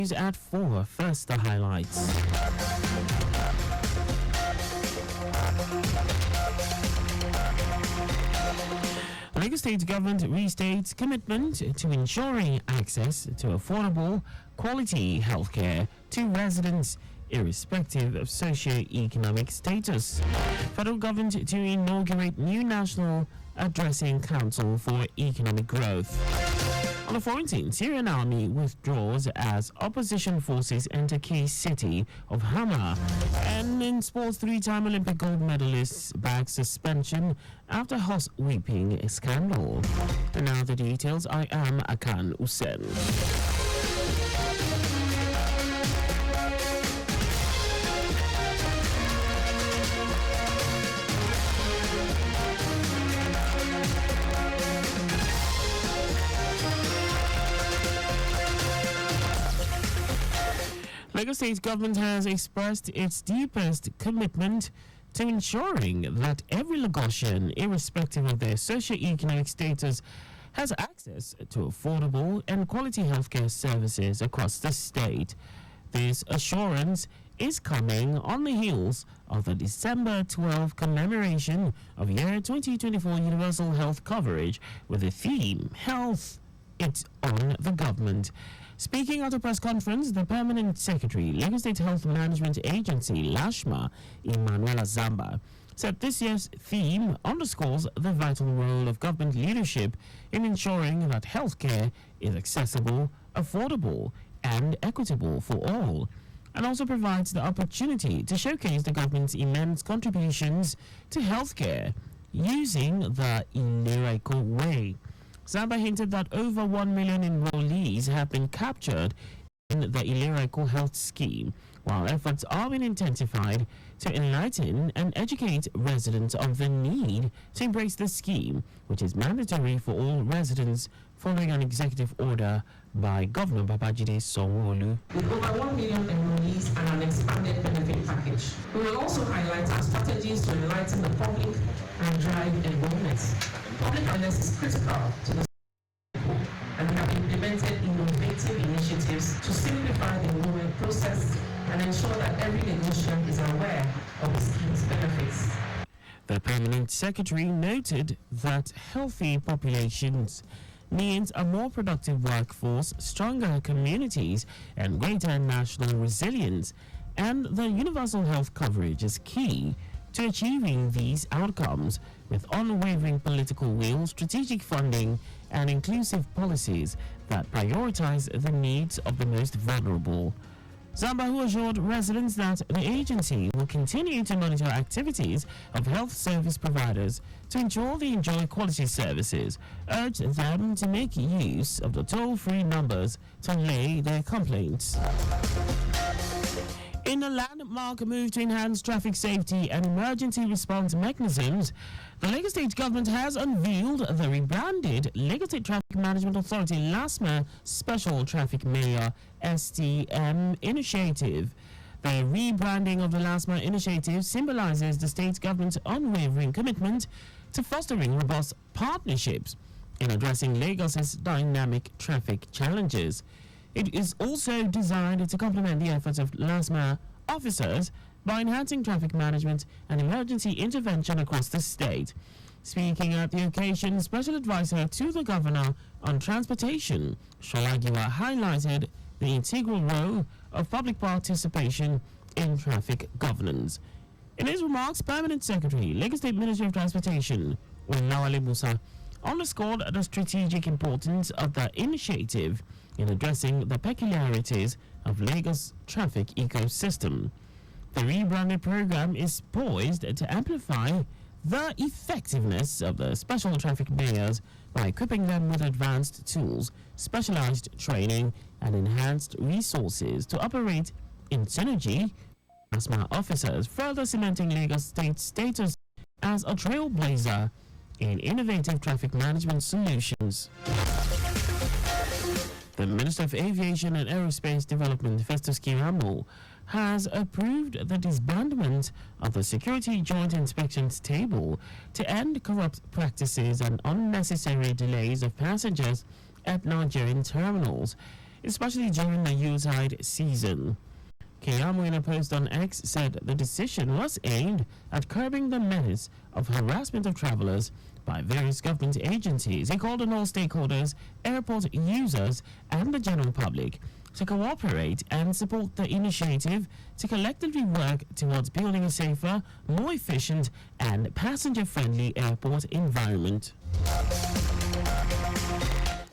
at 4. First, the highlights. Lagos State government restates commitment to ensuring access to affordable, quality healthcare to residents irrespective of socio-economic status. Federal government to inaugurate new National Addressing Council for Economic Growth. On the foreign scene, Syrian army withdraws as opposition forces enter key city of Hama. And in sports, 3-time Olympic gold medalists back suspension after horse whipping scandal. And now the details. I am Akan Usen. Lagos State government has expressed its deepest commitment to ensuring that every Lagosian, irrespective of their socio-economic status, has access to affordable and quality healthcare services across the state. This assurance is coming on the heels of the December 12 commemoration of year 2024 Universal Health Coverage with the theme Health, It's on the Government. Speaking at a press conference, the Permanent Secretary, Lagos State Health Management Agency, LASHMA, Emmanuela Zamba, said this year's theme underscores the vital role of government leadership in ensuring that healthcare is accessible, affordable, and equitable for all, and also provides the opportunity to showcase the government's immense contributions to healthcare using the Ilerico way. Zamba hinted that over 1 million enrollees have been captured in the Ilerico Health Scheme, while efforts are being intensified to enlighten and educate residents of the need to embrace the scheme, which is mandatory for all residents following an executive order by Governor Babajide Sanwo-Olu. With over 1 million enrollees and an expanded benefit package, we will also highlight our strategies to enlighten the public and drive enrollment. Public awareness is critical to the people, and we have implemented innovative initiatives to simplify the enrollment process and ensure that every Lagosian is aware of the scheme's benefits. The Permanent Secretary noted that healthy populations means a more productive workforce, stronger communities, and greater national resilience, and the universal health coverage is key to achieving these outcomes with unwavering political will, strategic funding, and inclusive policies that prioritize the needs of the most vulnerable. Zamba, who assured residents that the agency will continue to monitor activities of health service providers to ensure they enjoy quality services, urged them to make use of the toll-free numbers to lay their complaints. In a landmark move to enhance traffic safety and emergency response mechanisms, the Lagos State government has unveiled the rebranded Lagos State Traffic Management Authority LASMA Special Traffic Mayor STM initiative. The rebranding of the LASMA initiative symbolizes the state government's unwavering commitment to fostering robust partnerships in addressing Lagos's dynamic traffic challenges. It is also designed to complement the efforts of LASMA officers by enhancing traffic management and emergency intervention across the state. Speaking at the occasion, Special Advisor to the Governor on Transportation, Sholagiwa, highlighted the integral role of public participation in traffic governance. In his remarks, Permanent Secretary, Lagos State Ministry of Transportation, Olawale Musa, underscored the strategic importance of the initiative in addressing the peculiarities of Lagos' traffic ecosystem. The rebranded program is poised to amplify the effectiveness of the special traffic mayors by equipping them with advanced tools, specialized training, and enhanced resources to operate in synergy with LASMA officers, further cementing Lagos State's status as a trailblazer in innovative traffic management solutions. The Minister of Aviation and Aerospace Development, Festus Keyamo, has approved the disbandment of the Security Joint Inspections Table to end corrupt practices and unnecessary delays of passengers at Nigerian terminals. especially during the Yuletide season. Keyamo, in a post on X, said the decision was aimed at curbing the menace of harassment of travelers by various government agencies. He called on all stakeholders, airport users, and the general public to cooperate and support the initiative to collectively work towards building a safer, more efficient, and passenger-friendly airport environment.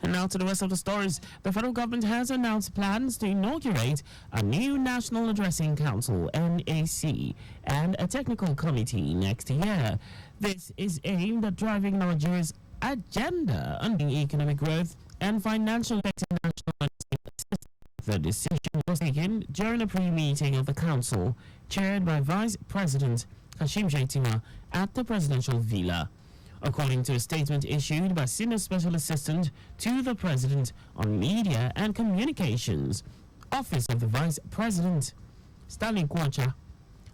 And now to the rest of the stories. The federal government has announced plans to inaugurate a new National Addressing Council, NAC, and a technical committee next year. This is aimed at driving Nigeria's agenda on economic growth and financial national assistance. The decision was taken during a pre-meeting of the council, chaired by Vice President Kashim Shettima at the presidential villa. According to a statement issued by Senior Special Assistant to the President on Media and Communications, Office of the Vice President, Stanley Kwacha,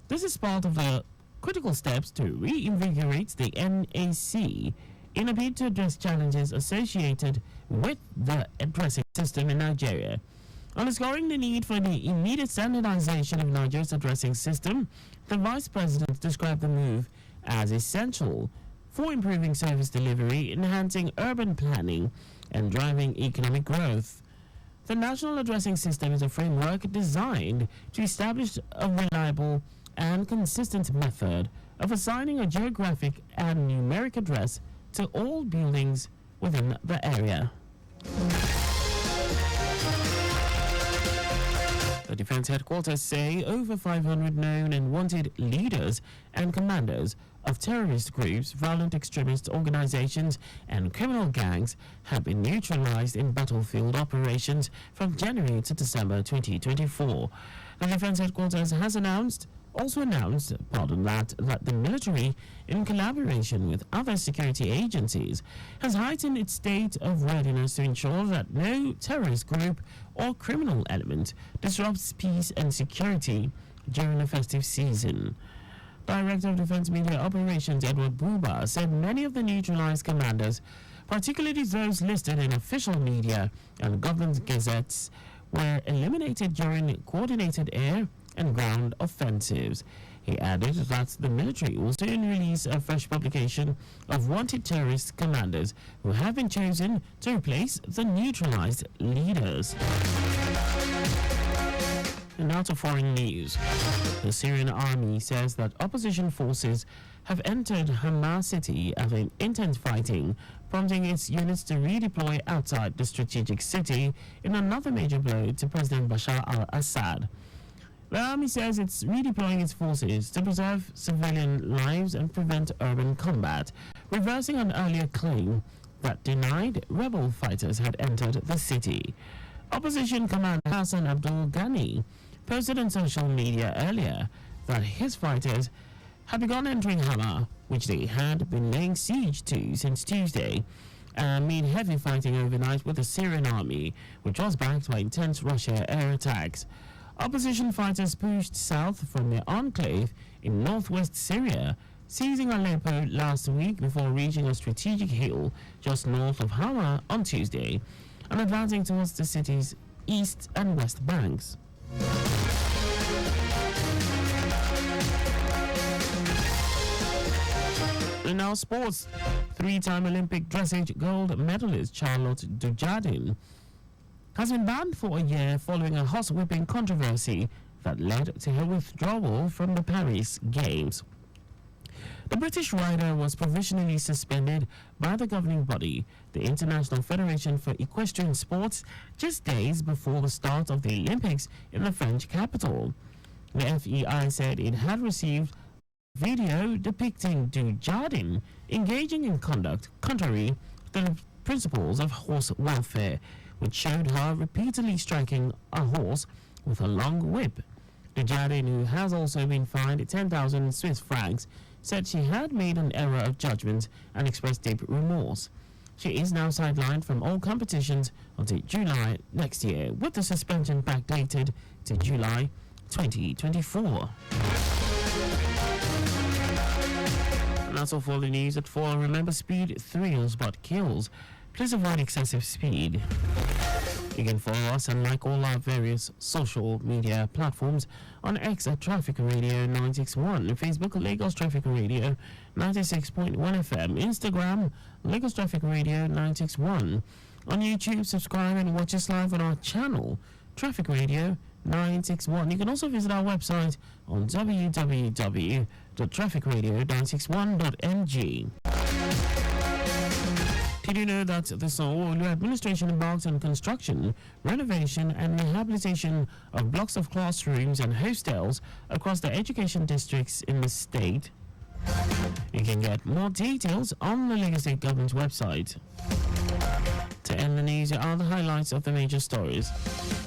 this is part of the critical steps to reinvigorate the NAC in a bid to address challenges associated with the addressing system in Nigeria. Underscoring the need for the immediate standardization of Nigeria's addressing system, the Vice President described the move as essential for improving service delivery, enhancing urban planning, and driving economic growth. The National Addressing System is a framework designed to establish a reliable and consistent method of assigning a geographic and numeric address to all buildings within the area. The Defense Headquarters say over 500 known and wanted leaders and commanders of terrorist groups, violent extremist organizations, and criminal gangs have been neutralized in battlefield operations from January to December 2024. The Defense Headquarters has also announced that the military, in collaboration with other security agencies, has heightened its state of readiness to ensure that no terrorist group or criminal element disrupts peace and security during the festive season. Director of Defense Media Operations Edward Buba said many of the neutralized commanders, particularly those listed in official media and government gazettes, were eliminated during coordinated air and ground offensives. He added that the military will soon release a fresh publication of wanted terrorist commanders who have been chosen to replace the neutralized leaders. And now to foreign news. The Syrian army says that opposition forces have entered Hama city after intense fighting, prompting its units to redeploy outside the strategic city in another major blow to President Bashar al-Assad. The army says it's redeploying its forces to preserve civilian lives and prevent urban combat, reversing an earlier claim that denied rebel fighters had entered the city. Opposition commander Hassan Abdul Ghani posted on social media earlier that his fighters had begun entering Hama, which they had been laying siege to since Tuesday, amid heavy fighting overnight with the Syrian army, which was backed by intense Russia air attacks. Opposition fighters pushed south from their enclave in northwest Syria, seizing Aleppo last week before reaching a strategic hill just north of Hama on Tuesday, and advancing towards the city's east and west banks. In our sports, three-time Olympic dressage gold medalist Charlotte Dujardin has been banned for a year following a horsewhipping controversy that led to her withdrawal from the Paris Games. The British rider was provisionally suspended by the governing body, the International Federation for Equestrian Sports, just days before the start of the Olympics in the French capital. The FEI said it had received a video depicting Dujardin engaging in conduct contrary to the principles of horse welfare, which showed her repeatedly striking a horse with a long whip. Dujardin, who has also been fined 10,000 Swiss francs, said she had made an error of judgment and expressed deep remorse. She is now sidelined from all competitions until July next year, with the suspension backdated to July 2024. And that's all for the news at 4. Remember, speed thrills but kills. Please avoid excessive speed. You can follow us and like all our various social media platforms on X at Traffic Radio 961, Facebook Lagos Traffic Radio 96.1 FM, Instagram Lagos Traffic Radio 961. On YouTube, subscribe and watch us live on our channel, Traffic Radio 961. You can also visit our website on www.trafficradio961.ng. Did you know that the Sanwo-Olu administration embarked on construction, renovation and rehabilitation of blocks of classrooms and hostels across the education districts in the state? You can get more details on the Lagos State Government's website. To end the news, here are the highlights of the major stories.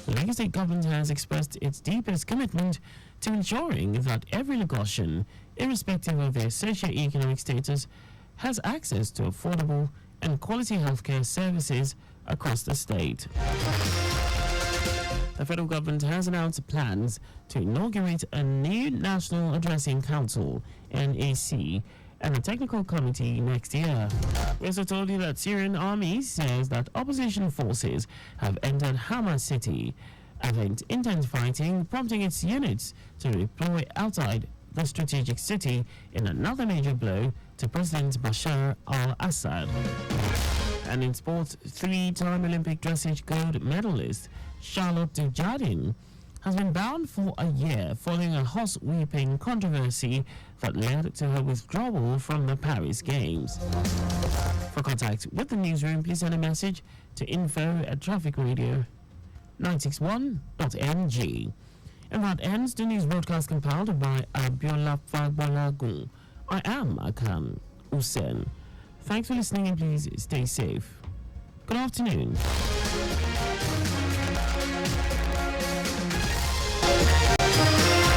The Lagos State Government has expressed its deepest commitment to ensuring that every Lagosian, irrespective of their socio-economic status, has access to affordable and quality healthcare services across the state. The federal government has announced plans to inaugurate a new National Addressing Council, NAC, and a technical committee next year. We also told you that Syrian army says that opposition forces have entered Hama city amid intense fighting, prompting its units to deploy outside the strategic city in another major blow to President Bashar al-Assad. And in sports, three-time Olympic dressage gold medalist Charlotte Dujardin has been banned for a year following a horse-whipping controversy that led to her withdrawal from the Paris Games. For contact with the newsroom, please send a message to info@trafficradio961.ng. And that ends the news broadcast compiled by Abiola Fabalagun. I am Akan Usen. Thanks for listening and please stay safe. Good afternoon.